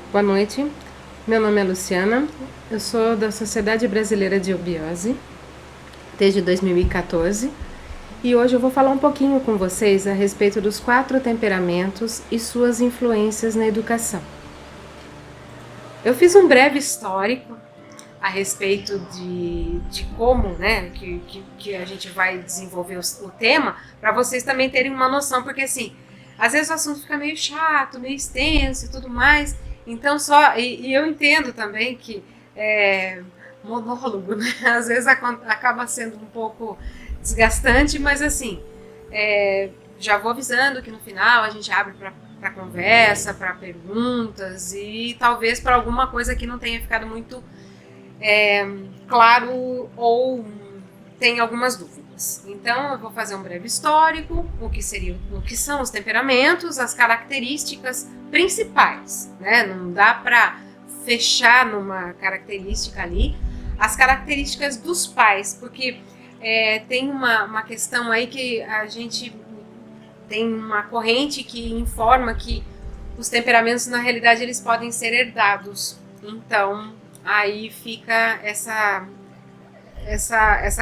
Boa noite, meu nome é Luciana, eu sou da Sociedade Brasileira de Eubiose desde 2014 e hoje eu vou falar um pouquinho com vocês a respeito dos 4 temperamentos e suas influências na educação. Eu fiz um breve histórico a respeito de como, né, que a gente vai desenvolver o tema, para vocês também terem uma noção, porque assim, às vezes o assunto fica meio chato, meio extenso e tudo mais, então e eu entendo também que monólogo, né, às vezes acaba sendo um pouco desgastante, mas assim, já vou avisando que no final a gente abre para conversa, para perguntas e talvez para alguma coisa que não tenha ficado muito claro ou tem algumas dúvidas. Então eu vou fazer um breve histórico, o que são os temperamentos, as características principais, né? Não dá para fechar numa característica ali, as características dos pais, porque tem uma questão aí que a gente tem uma corrente que informa que os temperamentos na realidade eles podem ser herdados. Então aí fica essa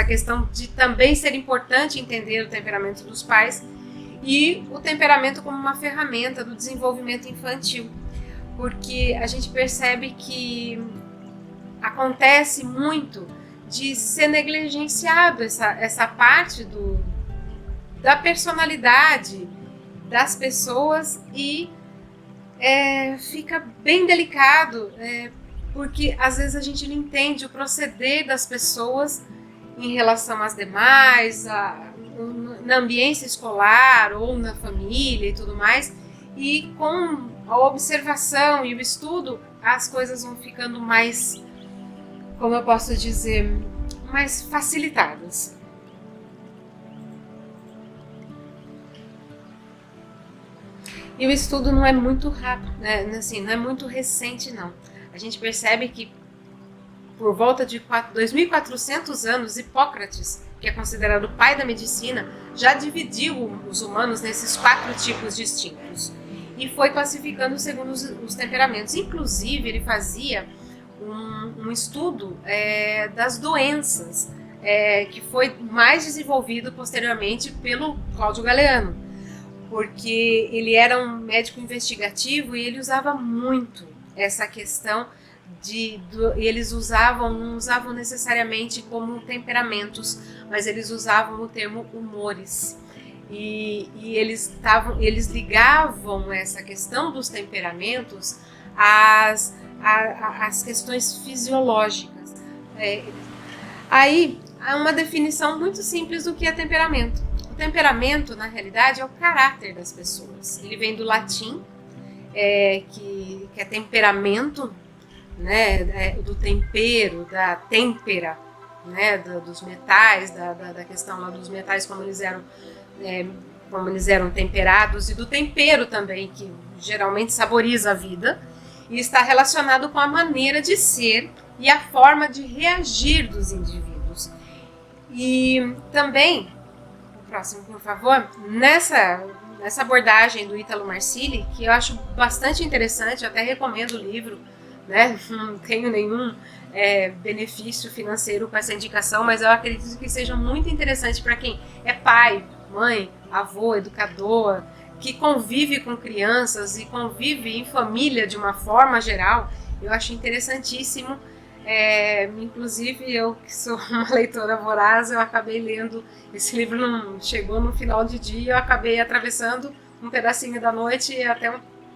questão de também ser importante entender o temperamento dos pais e o temperamento como uma ferramenta do desenvolvimento infantil, porque a gente percebe que acontece muito de ser negligenciado essa parte da personalidade das pessoas e fica bem delicado, porque às vezes a gente não entende o proceder das pessoas em relação às demais, na ambiência escolar ou na família e tudo mais, e com a observação e o estudo as coisas vão ficando mais, como eu posso dizer, mais facilitadas. E o estudo não é muito rápido, né? Assim, não é muito recente não. A gente percebe que por volta de 2.400 anos, Hipócrates, que é considerado o pai da medicina, já dividiu os humanos nesses 4 tipos distintos e foi classificando segundo os temperamentos. Inclusive, ele fazia um estudo das doenças, que foi mais desenvolvido posteriormente pelo Cláudio Galeano, porque ele era um médico investigativo e ele usava muito essa questão eles não usavam necessariamente como temperamentos, mas eles usavam o termo humores. E eles ligavam essa questão dos temperamentos às questões fisiológicas. Aí há uma definição muito simples do que é temperamento. O temperamento, na realidade, é o caráter das pessoas. Ele vem do latim, que é temperamento, né, do tempero, da têmpera, né, dos metais, da questão lá dos metais como eles eram temperados, e do tempero também, que geralmente saboriza a vida, e está relacionado com a maneira de ser e a forma de reagir dos indivíduos. E também, o próximo, por favor, nessa abordagem do Ítalo Marcilli, que eu acho bastante interessante, eu até recomendo o livro, né? Não tenho nenhum benefício financeiro com essa indicação, mas eu acredito que seja muito interessante para quem é pai, mãe, avô, educador, que convive com crianças e convive em família de uma forma geral. Eu acho interessantíssimo. Inclusive eu que sou uma leitora voraz, eu acabei lendo esse livro, não chegou no final de dia, eu acabei atravessando um pedacinho da noite e até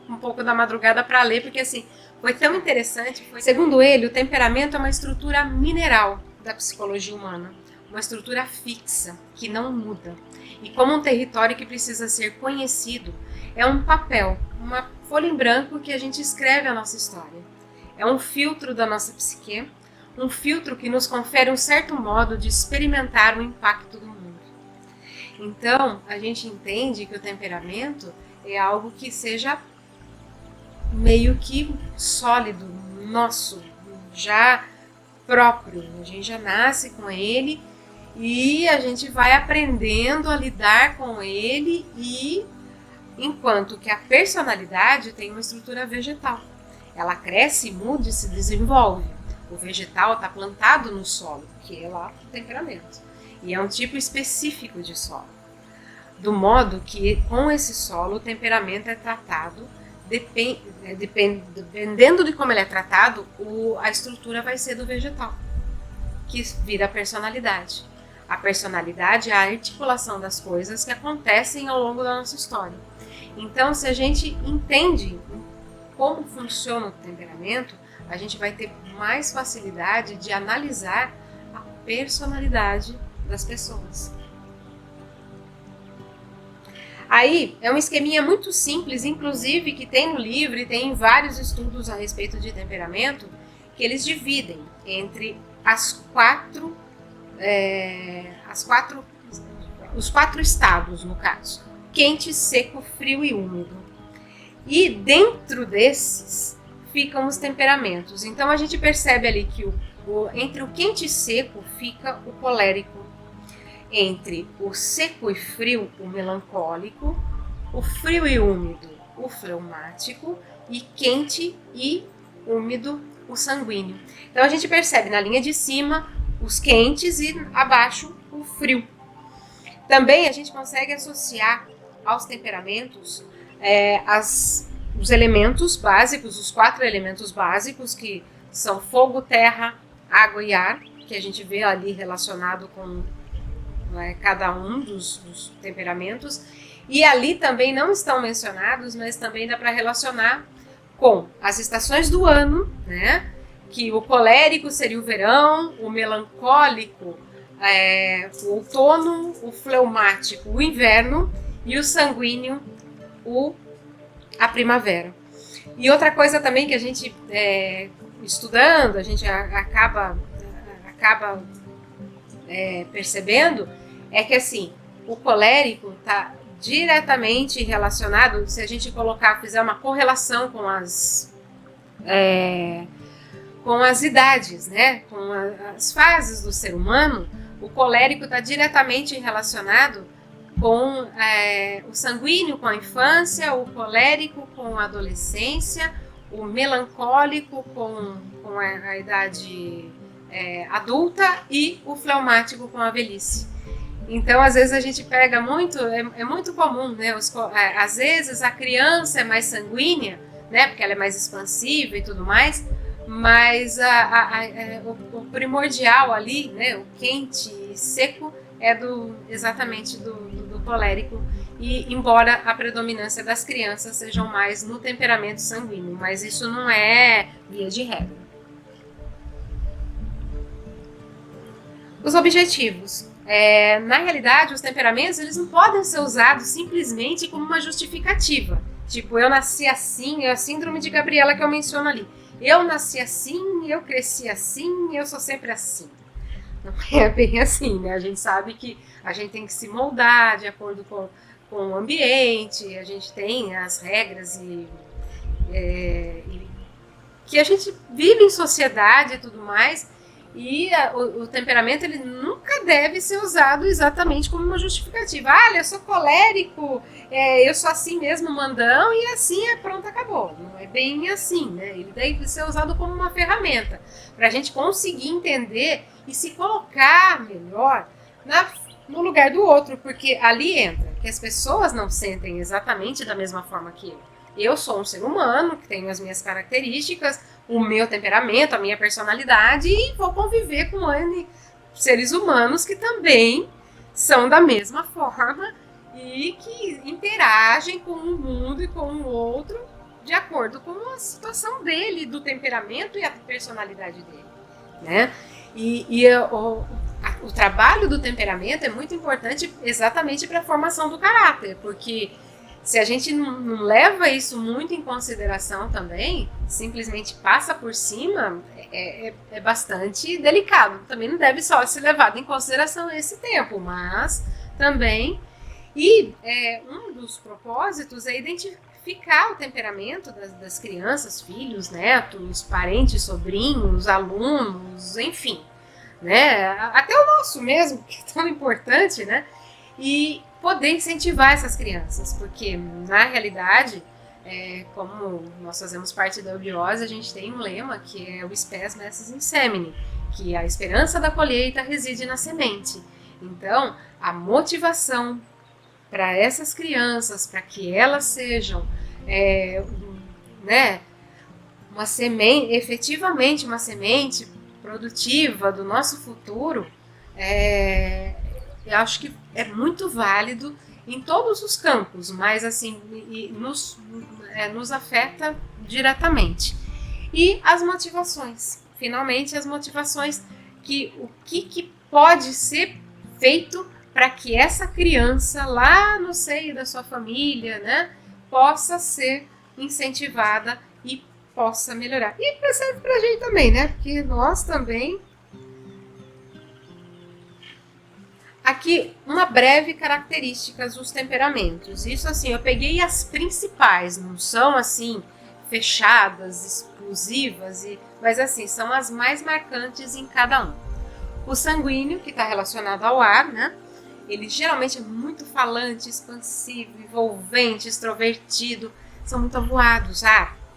um pouco da madrugada para ler, porque assim, foi tão interessante. Segundo ele, o temperamento é uma estrutura mineral da psicologia humana, uma estrutura fixa, que não muda. E como um território que precisa ser conhecido, é um papel, uma folha em branco que a gente escreve a nossa história. É um filtro da nossa psique, um filtro que nos confere um certo modo de experimentar o impacto do mundo. Então, a gente entende que o temperamento é algo que seja meio que sólido, nosso, já próprio. A gente já nasce com ele e a gente vai aprendendo a lidar com ele, e enquanto que a personalidade tem uma estrutura vegetal. ela cresce, muda e se desenvolve. O vegetal está plantado no solo, que é lá o temperamento. E é um tipo específico de solo. Do modo que com esse solo o temperamento é tratado, dependendo de como ele é tratado, a estrutura vai ser do vegetal, que vira a personalidade. A personalidade é a articulação das coisas que acontecem ao longo da nossa história. Então, se a gente entende como funciona o temperamento, a gente vai ter mais facilidade de analisar a personalidade das pessoas. Aí, é um esqueminha muito simples, inclusive que tem no livro e tem vários estudos a respeito de temperamento, que eles dividem entre os quatro estados, no caso: quente, seco, frio e úmido. E dentro desses ficam os temperamentos. Então a gente percebe ali que entre o quente e seco fica o colérico, entre o seco e frio o melancólico, o frio e úmido o fleumático e quente e úmido o sanguíneo. Então a gente percebe na linha de cima os quentes e abaixo o frio. Também a gente consegue associar aos temperamentos os elementos básicos, os 4 elementos básicos, que são fogo, terra, água e ar, que a gente vê ali relacionado com cada um dos temperamentos. E ali também não estão mencionados, mas também dá para relacionar com as estações do ano, né? Que o colérico seria o verão, o melancólico o outono, o fleumático o inverno e o sanguíneo a primavera. E outra coisa também que a gente estudando, a gente acaba percebendo é que assim, o colérico está diretamente relacionado, se a gente fizer uma correlação com as idades, né, com as fases do ser humano, o colérico está diretamente relacionado com o sanguíneo com a infância, o colérico com a adolescência, o melancólico com a idade adulta e o fleumático com a velhice. Então, às vezes a gente pega muito, é muito comum, né? Às vezes a criança é mais sanguínea, né? Porque ela é mais expansiva e tudo mais, mas o primordial ali, né? O quente e seco é exatamente do colérico, e embora a predominância das crianças sejam mais no temperamento sanguíneo, mas isso não é via de regra. Os objetivos. Na realidade, os temperamentos eles não podem ser usados simplesmente como uma justificativa. Tipo, eu nasci assim, é a síndrome de Gabriela que eu menciono ali. Eu nasci assim, eu cresci assim, eu sou sempre assim. Não é bem assim, né? A gente sabe que a gente tem que se moldar de acordo com o ambiente, a gente tem as regras que a gente vive em sociedade e tudo mais. E o temperamento ele nunca deve ser usado exatamente como uma justificativa. Eu sou colérico, eu sou assim mesmo, mandão, e assim pronto, acabou. Não é bem assim, né? Ele deve ser usado como uma ferramenta para a gente conseguir entender e se colocar melhor no lugar do outro, porque ali entra que as pessoas não sentem exatamente da mesma forma que eu. Eu sou um ser humano que tenho as minhas características, o meu temperamento, a minha personalidade, e vou conviver com seres humanos que também são da mesma forma e que interagem com o mundo e com o outro de acordo com a situação dele, do temperamento e a personalidade dele, né? O trabalho do temperamento é muito importante exatamente para a formação do caráter, porque se a gente não leva isso muito em consideração também, simplesmente passa por cima, é bastante delicado. Também não deve só ser levado em consideração esse tempo, mas também. E um dos propósitos é identificar o temperamento das crianças, filhos, netos, parentes, sobrinhos, alunos, enfim, né? Até o nosso mesmo, que é tão importante, né? E poder incentivar essas crianças, porque na realidade Como nós fazemos parte da Eubiose, a gente tem um lema que é o spes messes in semine, que a esperança da colheita reside na semente. Então, a motivação para essas crianças, para que elas sejam uma semente, efetivamente uma semente produtiva do nosso futuro, eu acho que é muito válido em todos os campos, mas assim, nos afeta diretamente. E as motivações, finalmente as motivações, o que pode ser feito para que essa criança lá no seio da sua família, né, possa ser incentivada e possa melhorar. E serve pra gente também, né, porque nós também. Aqui, uma breve características dos temperamentos. Isso assim, eu peguei as principais, não são assim fechadas, exclusivas, mas assim, são as mais marcantes em cada um. O sanguíneo, que está relacionado ao ar, né? Ele geralmente é muito falante, expansivo, envolvente, extrovertido, são muito avoados,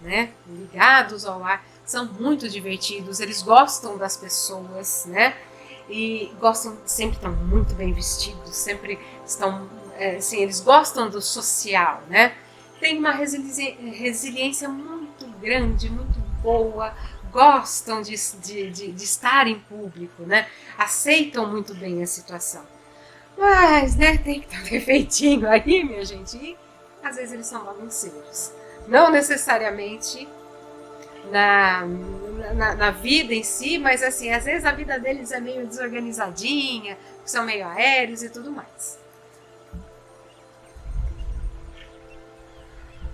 né? Ligados ao ar, são muito divertidos, eles gostam das pessoas, né? E sempre estão muito bem vestidos, sempre estão, assim, eles gostam do social, né? Tem uma resiliência muito grande, muito boa, gostam de estar em público, né? Aceitam muito bem a situação. Mas, né, tem que estar perfeitinho aí, minha gente, e às vezes eles são bagunceiros. Não necessariamente na vida em si, mas assim, às vezes a vida deles é meio desorganizadinha, são meio aéreos e tudo mais.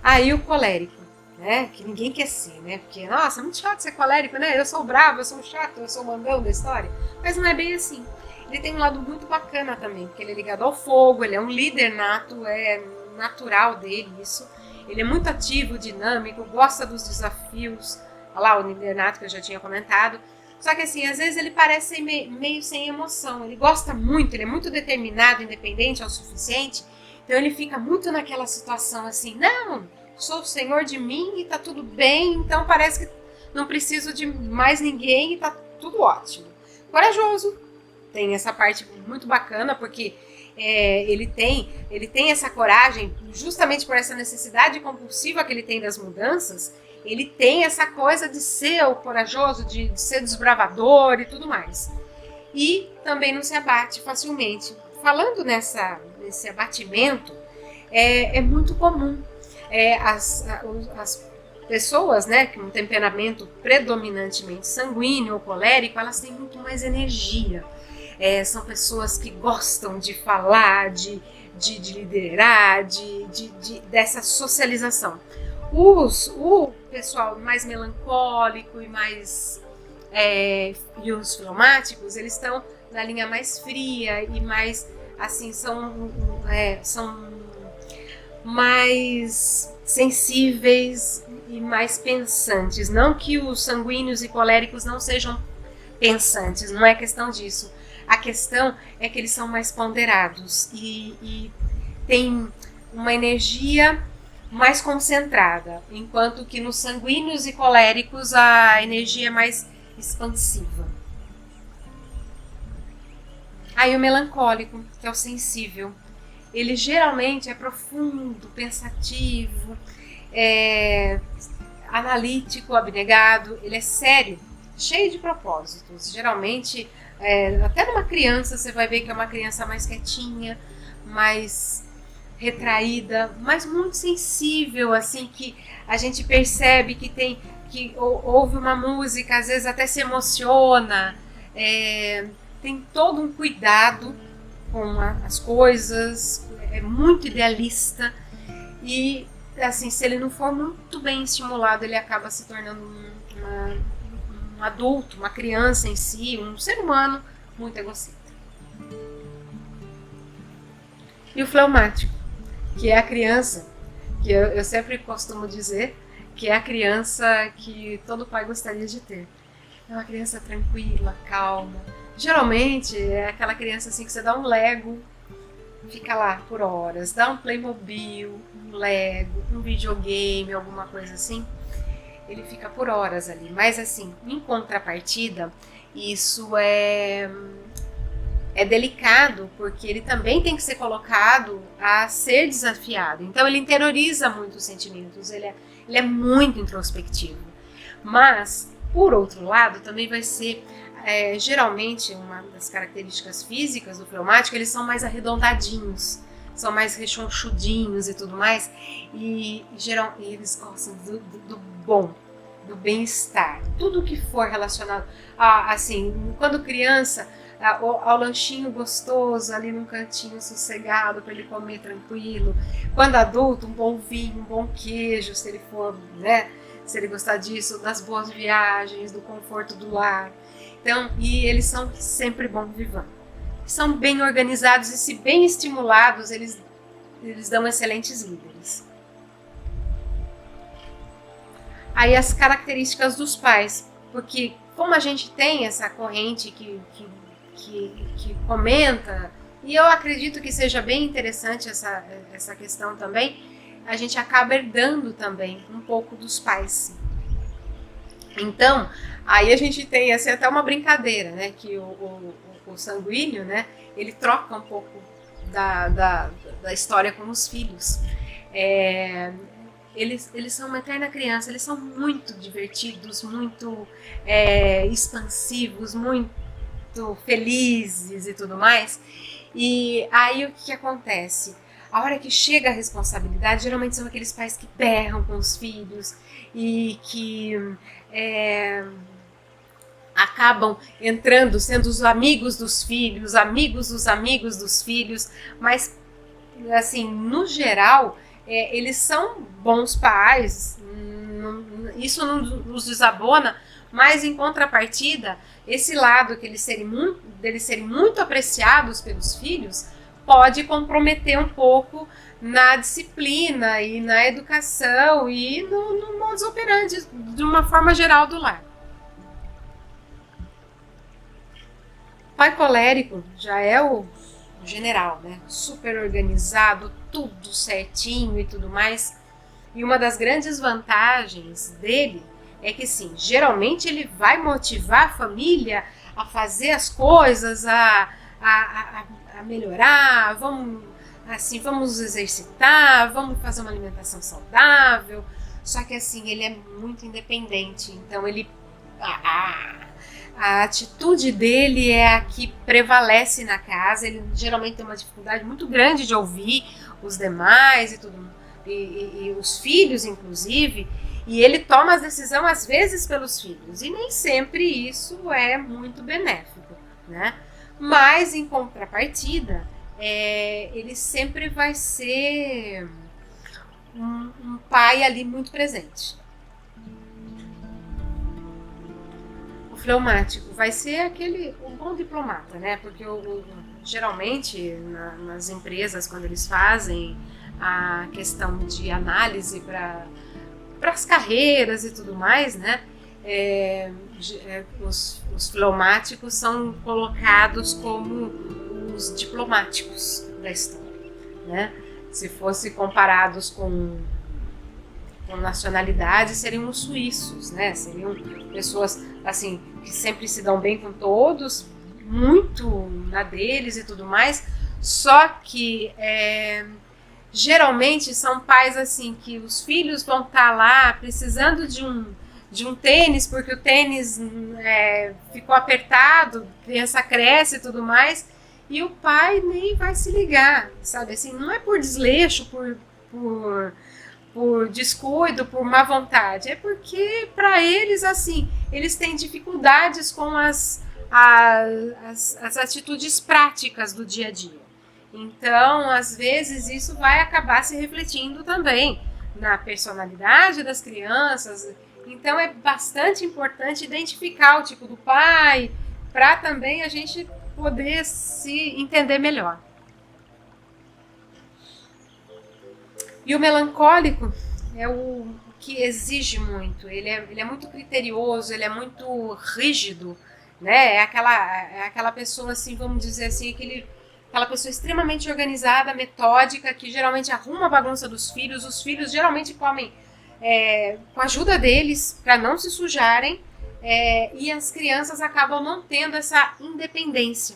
Aí o colérico, né, que ninguém quer ser, né, porque, nossa, é muito chato ser colérico, né, eu sou bravo, eu sou chato, eu sou mandão da história, mas não é bem assim. Ele tem um lado muito bacana também, porque ele é ligado ao fogo, ele é um líder nato, é natural dele isso. Ele é muito ativo, dinâmico, gosta dos desafios. Olha lá o líder nato que eu já tinha comentado. Só que assim, às vezes ele parece meio sem emoção. Ele gosta muito, ele é muito determinado, independente ao suficiente. Então ele fica muito naquela situação assim, não, sou o senhor de mim e tá tudo bem, então parece que não preciso de mais ninguém e tá tudo ótimo. Corajoso. Tem essa parte muito bacana, porque ele tem essa coragem, justamente por essa necessidade compulsiva que ele tem das mudanças, ele tem essa coisa de ser o corajoso, de ser desbravador e tudo mais. E também não se abate facilmente. Falando nesse abatimento, é muito comum as pessoas, né, com um temperamento predominantemente sanguíneo ou colérico, elas têm muito mais energia. São pessoas que gostam de falar, de liderar, dessa socialização. O pessoal mais melancólico e os fleumáticos, eles estão na linha mais fria e mais, assim, são mais sensíveis e mais pensantes. Não que os sanguíneos e coléricos não sejam pensantes, não é questão disso. A questão é que eles são mais ponderados e têm uma energia mais concentrada, enquanto que nos sanguíneos e coléricos a energia é mais expansiva. Aí o melancólico, que é o sensível, ele geralmente é profundo, pensativo, analítico, abnegado, ele é sério, cheio de propósitos. Geralmente, até numa criança, você vai ver que é uma criança mais quietinha, mais retraída, mas muito sensível, assim, que a gente percebe que ouve uma música, às vezes até se emociona, tem todo um cuidado com as coisas, é muito idealista e, assim, se ele não for muito bem estimulado, ele acaba se tornando um adulto, uma criança em si, um ser humano muito egocêntrico. E o fleumático, que é a criança, que eu sempre costumo dizer, que é a criança que todo pai gostaria de ter. É uma criança tranquila, calma. Geralmente é aquela criança assim que você dá um Lego fica lá por horas, dá um Playmobil, um Lego, um videogame, alguma coisa assim, ele fica por horas ali. Mas assim, em contrapartida, isso é delicado, porque ele também tem que ser colocado a ser desafiado. Então ele interioriza muito os sentimentos, ele é muito introspectivo. Mas, por outro lado, também vai ser, geralmente, uma das características físicas do fleumático, eles são mais arredondadinhos, são mais rechonchudinhos e tudo mais, e eles gostam do bom, do bem-estar. Tudo que for relacionado a, assim, quando criança, ao lanchinho gostoso ali num cantinho sossegado para ele comer tranquilo. Quando adulto, um bom vinho, um bom queijo, se ele for, né, se ele gostar disso, das boas viagens, do conforto do lar. Então, e eles são sempre bons vivants. São bem organizados e, se bem estimulados, eles dão excelentes líderes. Aí as características dos pais, porque como a gente tem essa corrente que comenta, e eu acredito que seja bem interessante essa questão também, a gente acaba herdando também um pouco dos pais. Então, aí a gente tem assim, até uma brincadeira, né, que o sanguíneo, né, ele troca um pouco da história com os filhos. Eles são uma eterna criança, eles são muito divertidos, muito expansivos, muito felizes e tudo mais. E aí o que acontece? A hora que chega a responsabilidade, geralmente são aqueles pais que berram com os filhos e que acabam entrando, sendo os amigos dos filhos, amigos dos filhos, mas assim, no geral, eles são bons pais, isso não nos desabona, mas em contrapartida, esse lado que deles serem muito apreciados pelos filhos pode comprometer um pouco na disciplina e na educação e no modus operandi de uma forma geral do lar. O pai colérico já é o general, né? Super organizado, tudo certinho e tudo mais. E uma das grandes vantagens dele é que, sim, geralmente ele vai motivar a família a fazer as coisas, a melhorar, vamos exercitar, vamos fazer uma alimentação saudável. Só que, assim, ele é muito independente, então a atitude dele é a que prevalece na casa. Ele geralmente tem uma dificuldade muito grande de ouvir os demais e os filhos, inclusive, e ele toma as decisões às vezes pelos filhos, e nem sempre isso é muito benéfico, né? Mas, em contrapartida, ele sempre vai ser um pai ali muito presente. O fleumático vai ser um bom diplomata, né? Porque geralmente nas empresas, quando eles fazem a questão de análise para as carreiras e tudo mais, né? Os fleumáticos são colocados como os diplomáticos da história, né? Se fosse comparados com nacionalidades, seriam os suíços, né? Seriam pessoas assim que sempre se dão bem com todos, muito na deles e tudo mais. Só que geralmente são pais assim que os filhos vão estar lá precisando de um tênis, porque o tênis ficou apertado, a criança cresce e tudo mais, e o pai nem vai se ligar, sabe? Assim, não é por desleixo, por descuido, por má vontade, é porque para eles, assim, eles têm dificuldades com as atitudes práticas do dia a dia. Então, às vezes, isso vai acabar se refletindo também na personalidade das crianças. Então, é bastante importante identificar o tipo do pai, para também a gente poder se entender melhor. E o melancólico é o que exige muito, ele é muito criterioso, ele é muito rígido, né? É aquela pessoa, assim, vamos dizer assim, que aquela pessoa extremamente organizada, metódica, que geralmente arruma a bagunça dos filhos. Os filhos geralmente comem com a ajuda deles para não se sujarem, e as crianças acabam não tendo essa independência.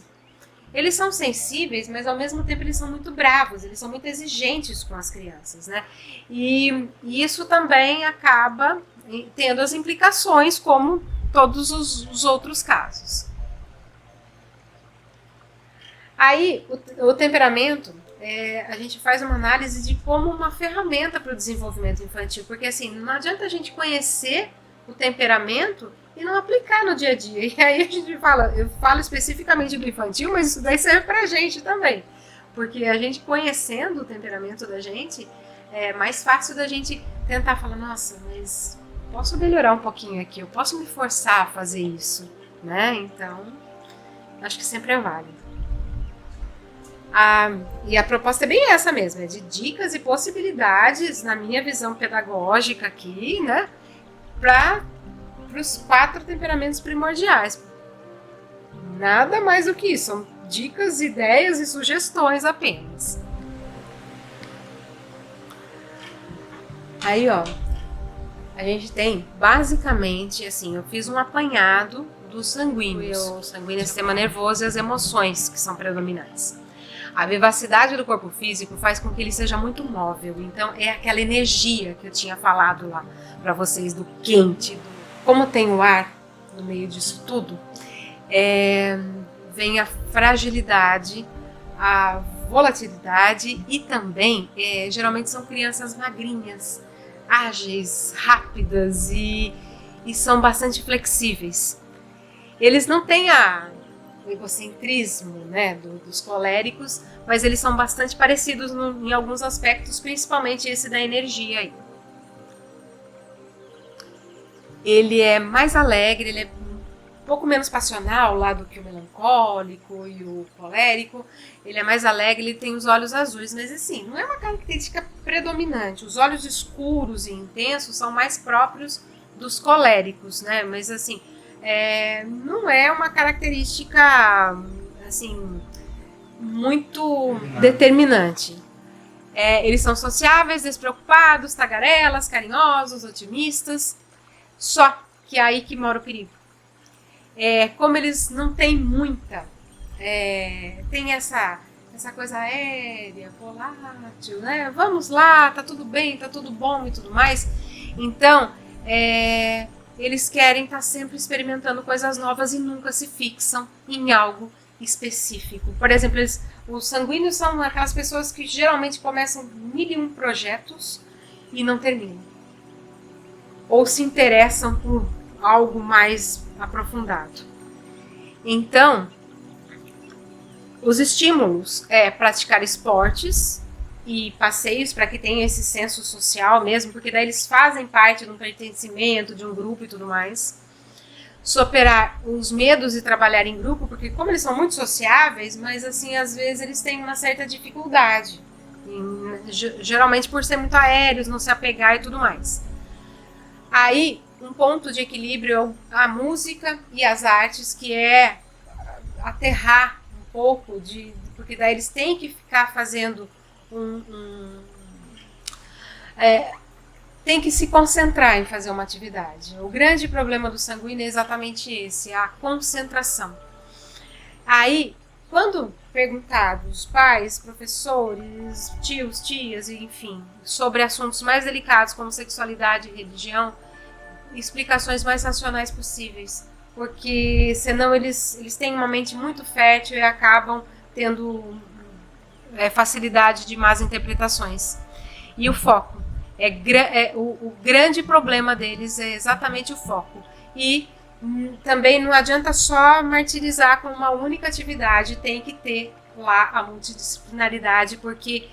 Eles são sensíveis, mas ao mesmo tempo eles são muito bravos, eles são muito exigentes com as crianças, né? E isso também acaba tendo as implicações como todos os outros casos. Aí, o temperamento, a gente faz uma análise de como uma ferramenta para o desenvolvimento infantil, porque assim, não adianta a gente conhecer o temperamento e não aplicar no dia a dia. E aí a gente fala, eu falo especificamente do infantil, mas isso daí serve pra gente também. Porque a gente conhecendo o temperamento da gente, é mais fácil da gente tentar falar, nossa, mas posso melhorar um pouquinho aqui, eu posso me forçar a fazer isso, né? Então, acho que sempre é válido. E a proposta é bem essa mesmo, é de dicas e possibilidades, na minha visão pedagógica aqui, né? Para os 4 temperamentos primordiais. Nada mais do que isso, são dicas, ideias e sugestões apenas. Aí, ó, a gente tem basicamente, assim, eu fiz um apanhado dos sanguíneos. O sanguíneo é o sistema nervoso e as emoções que são predominantes. A vivacidade do corpo físico faz com que ele seja muito móvel. Então, é aquela energia que eu tinha falado lá para vocês, do quente. Como tem o ar no meio disso tudo, vem a fragilidade, a volatilidade e também, geralmente são crianças magrinhas, ágeis, rápidas e são bastante flexíveis. Eles não têm o egocentrismo, né, dos coléricos, mas eles são bastante parecidos em alguns aspectos, principalmente esse da energia aí. Ele é mais alegre, ele é um pouco menos passional lá do que o melancólico e o colérico. Ele é mais alegre, ele tem os olhos azuis, mas assim, não é uma característica predominante. Os olhos escuros e intensos são mais próprios dos coléricos, né? Mas assim, não é uma característica assim muito determinante. Eles são sociáveis, despreocupados, tagarelas, carinhosos, otimistas. Só que é aí que mora o perigo. Como eles não têm muita, tem essa coisa aérea, volátil, né? Vamos lá, tá tudo bem, tá tudo bom e tudo mais. Então, eles querem estar sempre experimentando coisas novas e nunca se fixam em algo específico. Por exemplo, os sanguíneos são aquelas pessoas que geralmente começam 1001 projetos e não terminam. Ou se interessam por algo mais aprofundado. Então, os estímulos é praticar esportes e passeios para que tenha esse senso social mesmo, porque daí eles fazem parte de um pertencimento, de um grupo e tudo mais. Superar os medos e trabalhar em grupo, porque como eles são muito sociáveis, mas assim, às vezes eles têm uma certa dificuldade, geralmente por ser muito aéreos, não se apegar e tudo mais. Aí, um ponto de equilíbrio é a música e as artes, que é aterrar um pouco, porque daí eles têm que ficar fazendo tem que se concentrar em fazer uma atividade. O grande problema do sanguíneo é exatamente esse, a concentração. Aí, quando perguntados pais, professores, tios, tias, enfim, sobre assuntos mais delicados como sexualidade e religião, explicações mais racionais possíveis, porque senão eles têm uma mente muito fértil e acabam tendo facilidade de más interpretações. E o foco. O grande problema deles é exatamente o foco. E também não adianta só martirizar com uma única atividade, tem que ter lá a multidisciplinaridade, porque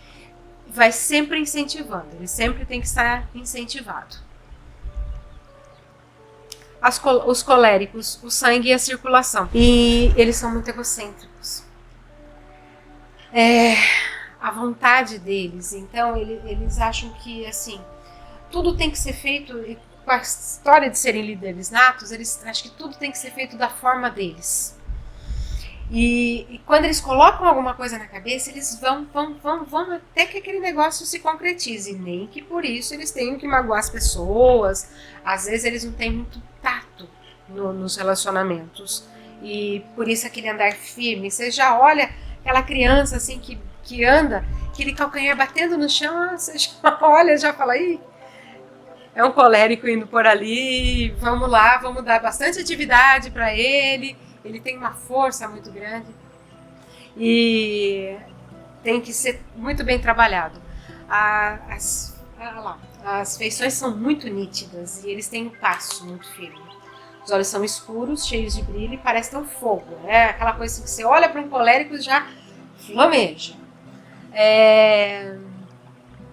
vai sempre incentivando, ele sempre tem que estar incentivado. Os coléricos, o sangue e a circulação. E eles são muito egocêntricos. A vontade deles, então eles acham que assim, tudo tem que ser feito, e com a história de serem líderes natos, eles acham que tudo tem que ser feito da forma deles. E quando eles colocam alguma coisa na cabeça, eles vão até que aquele negócio se concretize. Nem que por isso eles tenham que magoar as pessoas. Às vezes eles não têm muito tato nos relacionamentos. E por isso aquele andar firme. Você já olha aquela criança assim que anda, aquele calcanhar batendo no chão, você já olha, já fala, ih, é um colérico indo por ali, vamos lá, vamos dar bastante atividade para ele. Ele tem uma força muito grande e tem que ser muito bem trabalhado. As feições são muito nítidas e eles têm um passo muito firme. Os olhos são escuros, cheios de brilho e parecem ter um fogo. É aquela coisa assim que você olha para um colérico e já flameja.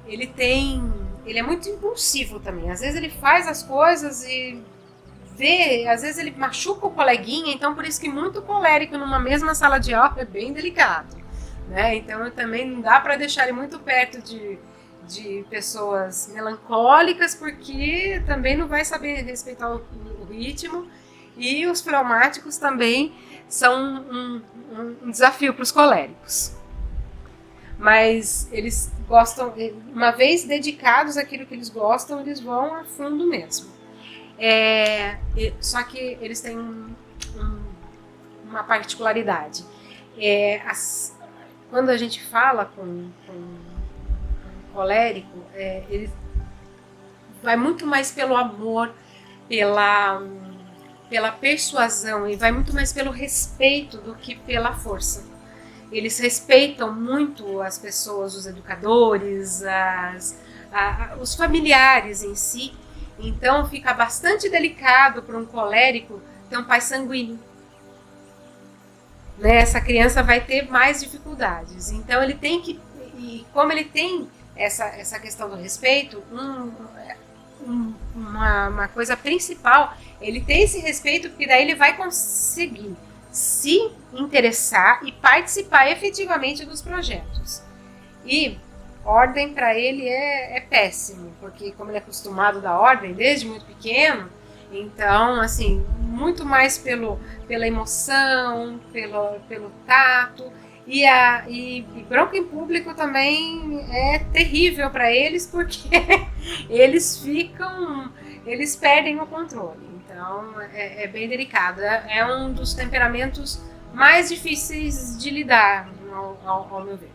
Ele é muito impulsivo também. Às vezes ele faz as coisas e às vezes ele machuca o coleguinha, então por isso que muito colérico numa mesma sala de aula é bem delicado, né? Então também não dá para deixar ele muito perto de pessoas melancólicas, porque também não vai saber respeitar o ritmo, e os fleumáticos também são um desafio para os coléricos. Mas eles gostam, uma vez dedicados àquilo que eles gostam, eles vão a fundo mesmo. Só que eles têm uma particularidade. Quando a gente fala com um colérico, ele vai muito mais pelo amor, pela persuasão, e vai muito mais pelo respeito do que pela força. Eles respeitam muito as pessoas, os educadores, os familiares em si. Então fica bastante delicado para um colérico ter um pai sanguíneo. Né? Essa criança vai ter mais dificuldades. Então ele tem que, e como ele tem essa questão do respeito, uma coisa principal, ele tem esse respeito porque daí ele vai conseguir se interessar e participar efetivamente dos projetos. E ordem para ele é péssimo, porque como ele é acostumado da ordem desde muito pequeno, então, assim, muito mais pela emoção, pelo tato, e bronca em público também é terrível para eles, porque eles perdem o controle. Então, é bem delicado. É um dos temperamentos mais difíceis de lidar, ao meu ver.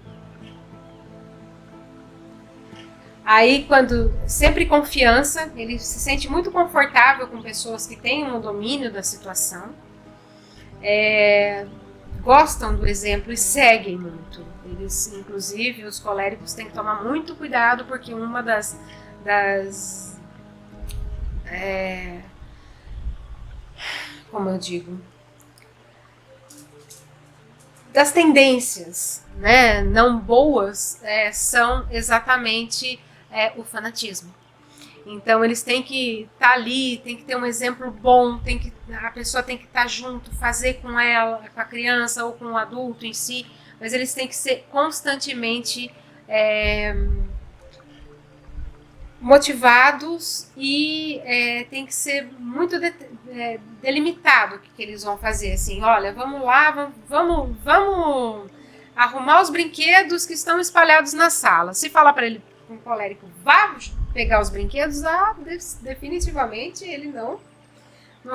Aí, sempre confiança, ele se sente muito confortável com pessoas que têm um domínio da situação, gostam do exemplo e seguem muito. Eles, inclusive, os coléricos têm que tomar muito cuidado, porque uma das como eu digo, das tendências, né, não boas, são exatamente o fanatismo. Então eles têm que estar ali, tem que ter um exemplo bom, a pessoa tem que estar junto, fazer com ela, com a criança ou com o adulto em si, mas eles têm que ser constantemente motivados e tem que ser muito delimitado o que eles vão fazer. Assim, olha, vamos lá, vamos arrumar os brinquedos que estão espalhados na sala. Se falar para ele, um colérico, vá pegar os brinquedos, definitivamente ele não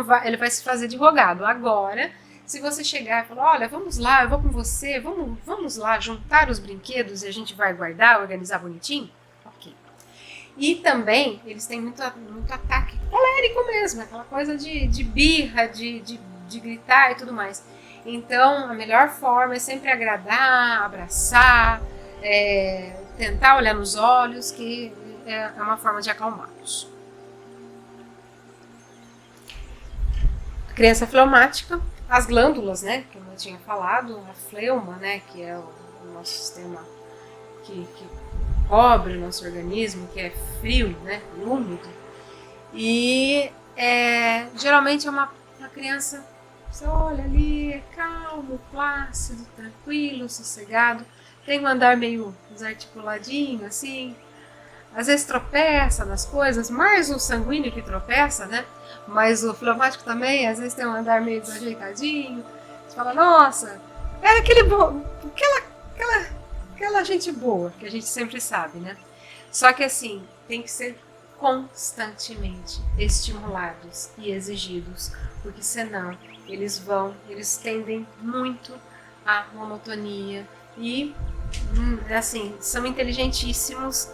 vai, ele vai se fazer de rogado. Agora, se você chegar e falar, olha, vamos lá, eu vou com você, vamos lá juntar os brinquedos e a gente vai guardar, organizar bonitinho, ok. E também, eles têm muito ataque colérico mesmo, aquela coisa de birra, de gritar e tudo mais. Então, a melhor forma é sempre agradar, abraçar, tentar olhar nos olhos, que é uma forma de acalmá-los. A criança fleumática, as glândulas, né, como eu tinha falado, a fleuma, né, que é o nosso sistema que cobre o nosso organismo, que é frio, né, úmido. E geralmente é uma criança, você olha ali, é calmo, plácido, tranquilo, sossegado, tem um andar meio desarticuladinho, assim, às vezes tropeça nas coisas, mais o sanguíneo que tropeça, né? Mas o fleumático também, às vezes tem um andar meio desajeitadinho. Você fala, nossa, É aquele aquela gente boa que a gente sempre sabe, né? Só que assim, tem que ser constantemente estimulados e exigidos, porque senão eles tendem muito à monotonia e assim, são inteligentíssimos,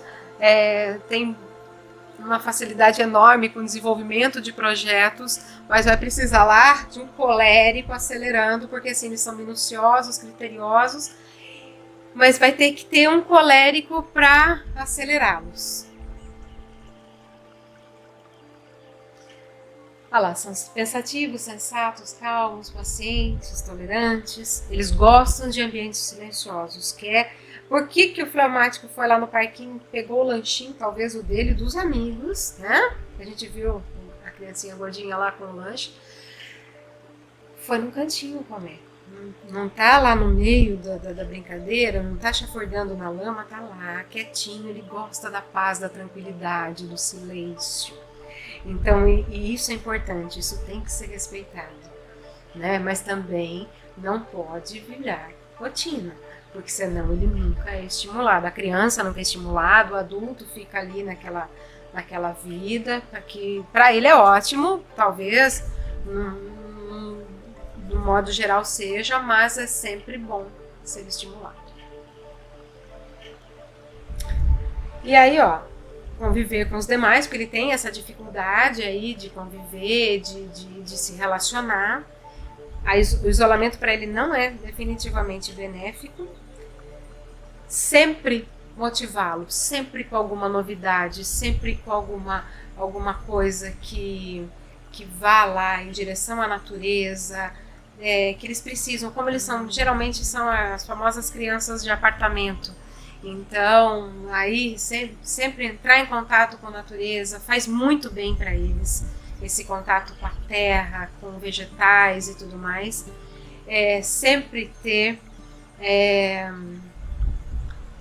têm uma facilidade enorme com o desenvolvimento de projetos, mas vai precisar lá de um colérico acelerando, porque assim, eles são minuciosos, criteriosos, mas vai ter que ter um colérico para acelerá-los. Olha lá, são pensativos, sensatos, calmos, pacientes, tolerantes. Eles gostam de ambientes silenciosos. Por que o fleumático foi lá no parquinho, pegou o lanchinho, talvez o dele, dos amigos, né? A gente viu a criancinha gordinha lá com o lanche. Foi num cantinho comer. Não tá lá no meio da brincadeira, não tá chafurdando na lama, tá lá, quietinho. Ele gosta da paz, da tranquilidade, do silêncio. Então, e isso é importante, isso tem que ser respeitado, né? Mas também não pode virar rotina, porque senão ele nunca é estimulado. A criança nunca é estimulada, o adulto fica ali naquela vida, que para ele é ótimo, talvez, no modo geral seja, mas é sempre bom ser estimulado. E aí, ó, conviver com os demais, porque ele tem essa dificuldade aí de conviver, de se relacionar. O isolamento para ele não é definitivamente benéfico. Sempre motivá-lo, sempre com alguma novidade, sempre com alguma coisa que vá lá em direção à natureza, que eles precisam, como eles são, geralmente são as famosas crianças de apartamento. Então, aí sempre entrar em contato com a natureza faz muito bem para eles. Esse contato com a terra, com vegetais e tudo mais. Sempre ter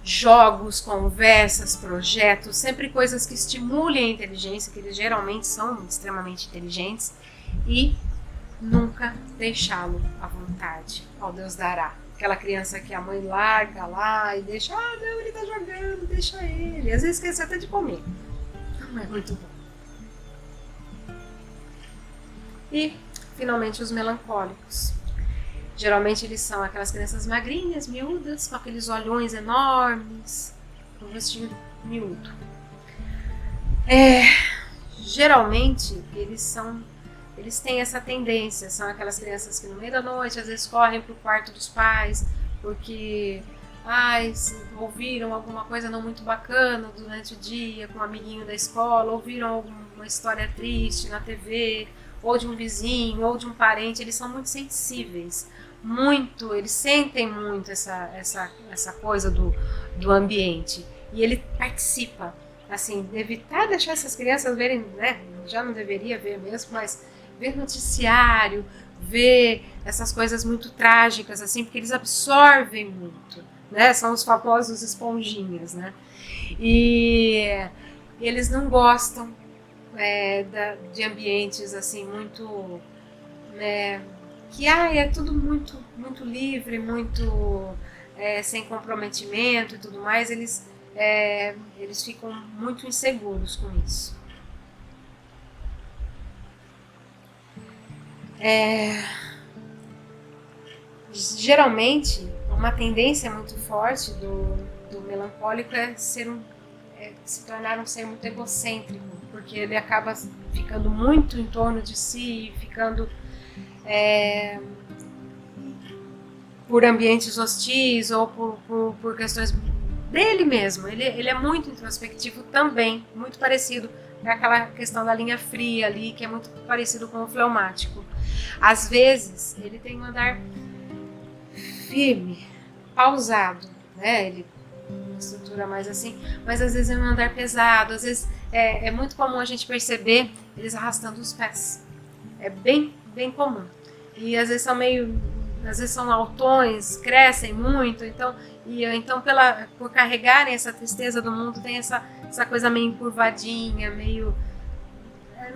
jogos, conversas, projetos, sempre coisas que estimulem a inteligência, que eles geralmente são extremamente inteligentes, e nunca deixá-lo à vontade, ao Deus dará. Aquela criança que a mãe larga lá e deixa, não, ele tá jogando, deixa ele. Às vezes esquece até de comer. Não é muito bom. E, finalmente, os melancólicos. Geralmente eles são aquelas crianças magrinhas, miúdas, com aqueles olhões enormes, com o rostinho miúdo. Geralmente eles têm essa tendência, são aquelas crianças que no meio da noite às vezes correm para o quarto dos pais porque ouviram alguma coisa não muito bacana durante o dia com um amiguinho da escola, ouviram alguma história triste na TV, ou de um vizinho, ou de um parente. Eles são muito sensíveis, eles sentem muito essa coisa do ambiente, e ele participa, assim, evitar deixar essas crianças verem, né, já não deveria ver mesmo, mas ver noticiário, ver essas coisas muito trágicas, assim, porque eles absorvem muito, né? São os famosos esponjinhas, né? E eles não gostam de ambientes, assim, muito... que é tudo muito, muito livre, muito sem comprometimento e tudo mais. Eles ficam muito inseguros com isso. Geralmente, uma tendência muito forte do melancólico é se tornar um ser muito egocêntrico, porque ele acaba ficando muito em torno de si, ficando por ambientes hostis ou por questões dele mesmo. Ele é muito introspectivo também, muito parecido com aquela questão da linha fria ali, que é muito parecido com o fleumático. Às vezes, ele tem um andar firme, pausado, né? Ele uma estrutura mais assim, mas às vezes é um andar pesado, às vezes é muito comum a gente perceber eles arrastando os pés. É bem, bem comum. E às vezes são altões, crescem muito, então por carregarem essa tristeza do mundo, tem essa coisa meio encurvadinha, meio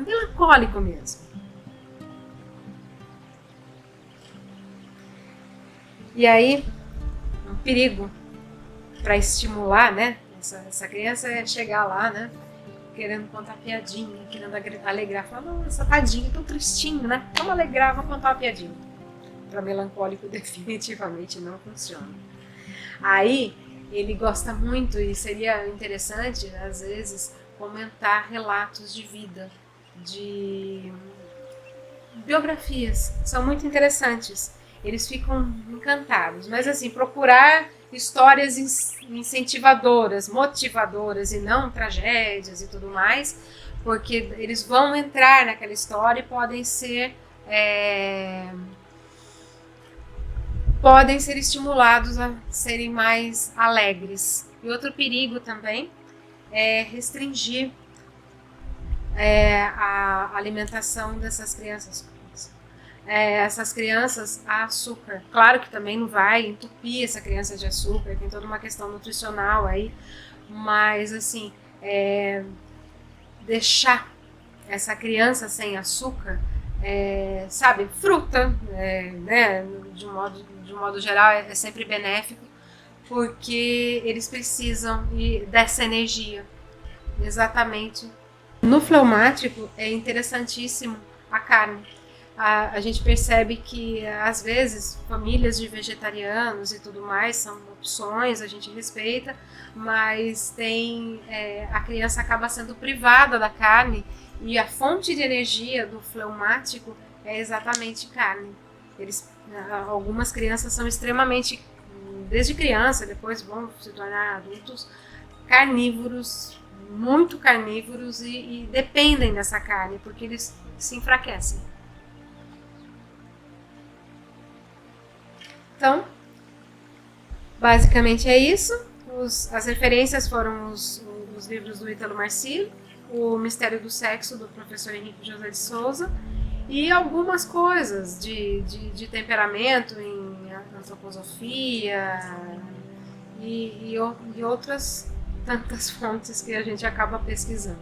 melancólico mesmo. E aí, um perigo para estimular, né, essa criança é chegar lá, né, querendo contar piadinha, querendo alegrar, falar, nossa, tadinho, tão tristinho, né? Vamos alegrar, vamos contar uma piadinha. Para melancólico definitivamente não funciona. Aí ele gosta muito, e seria interessante, às vezes, comentar relatos de vida, de biografias, são muito interessantes. Eles ficam encantados, mas assim, procurar histórias incentivadoras, motivadoras e não tragédias e tudo mais, porque eles vão entrar naquela história e podem ser estimulados a serem mais alegres. E outro perigo também é restringir a alimentação dessas crianças. Essas crianças a açúcar. Claro que também não vai entupir essa criança de açúcar, tem toda uma questão nutricional aí, mas assim, deixar essa criança sem açúcar, sabe, fruta, né, de um modo geral é sempre benéfico, porque eles precisam dessa energia, exatamente. No fleumático é interessantíssimo a carne. A gente percebe que, às vezes, famílias de vegetarianos e tudo mais são opções, a gente respeita, mas a criança acaba sendo privada da carne e a fonte de energia do fleumático é exatamente carne. Algumas crianças são extremamente, desde criança, depois vão se tornar adultos, carnívoros, muito carnívoros e dependem dessa carne, porque eles se enfraquecem. Então, basicamente é isso. As referências foram os livros do Ítalo Marcilli, O Mistério do Sexo, do professor Henrique José de Souza, e algumas coisas de temperamento em antroposofia e outras tantas fontes que a gente acaba pesquisando.